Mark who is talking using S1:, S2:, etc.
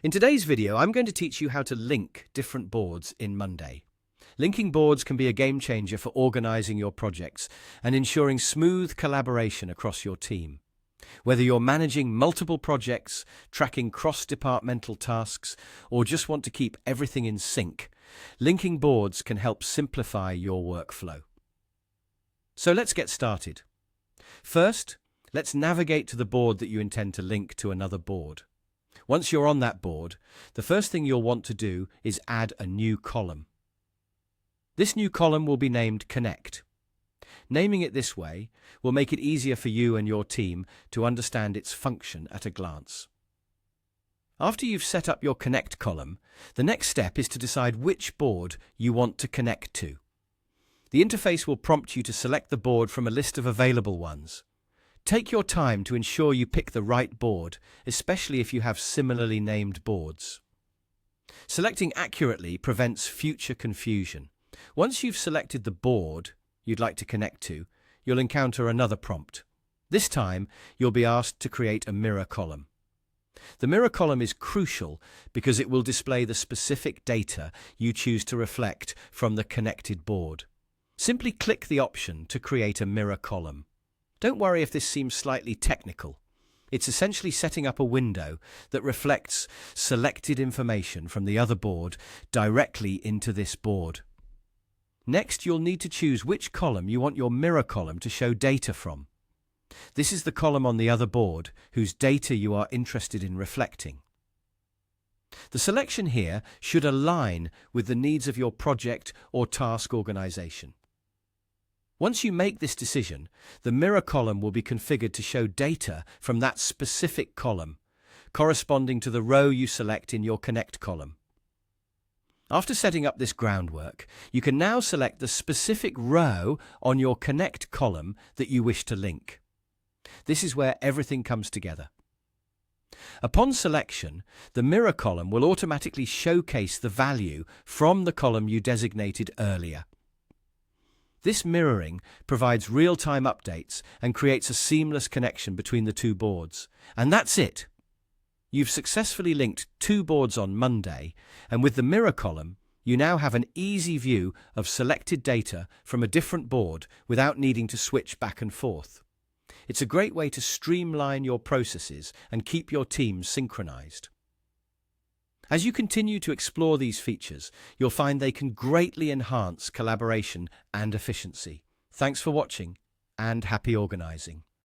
S1: In today's video, I'm going to teach you how to link different boards in Monday. Linking boards can be a game changer for organizing your projects and ensuring smooth collaboration across your team. Whether you're managing multiple projects, tracking cross-departmental tasks, or just want to keep everything in sync, linking boards can help simplify your workflow. So let's get started. First, let's navigate to the board that you intend to link to another board. Once you're on that board, the first thing you'll want to do is add a new column. This new column will be named Connect. Naming it this way will make it easier for you and your team to understand its function at a glance. After you've set up your Connect column, the next step is to decide which board you want to connect to. The interface will prompt you to select the board from a list of available ones. Take your time to ensure you pick the right board, especially if you have similarly named boards. Selecting accurately prevents future confusion. Once you've selected the board you'd like to connect to, you'll encounter another prompt. This time, you'll be asked to create a mirror column. The mirror column is crucial because it will display the specific data you choose to reflect from the connected board. Simply click the option to create a mirror column. Don't worry if this seems slightly technical. It's essentially setting up a window that reflects selected information from the other board directly into this board. Next, you'll need to choose which column you want your mirror column to show data from. This is the column on the other board whose data you are interested in reflecting. The selection here should align with the needs of your project or task organization. Once you make this decision, the mirror column will be configured to show data from that specific column, corresponding to the row you select in your Connect column. After setting up this groundwork, you can now select the specific row on your Connect column that you wish to link. This is where everything comes together. Upon selection, the mirror column will automatically showcase the value from the column you designated earlier. This mirroring provides real-time updates and creates a seamless connection between the two boards. And that's it. You've successfully linked two boards on Monday, and with the mirror column, you now have an easy view of selected data from a different board without needing to switch back and forth. It's a great way to streamline your processes and keep your team synchronized. As you continue to explore these features, you'll find they can greatly enhance collaboration and efficiency. Thanks for watching, and happy organizing.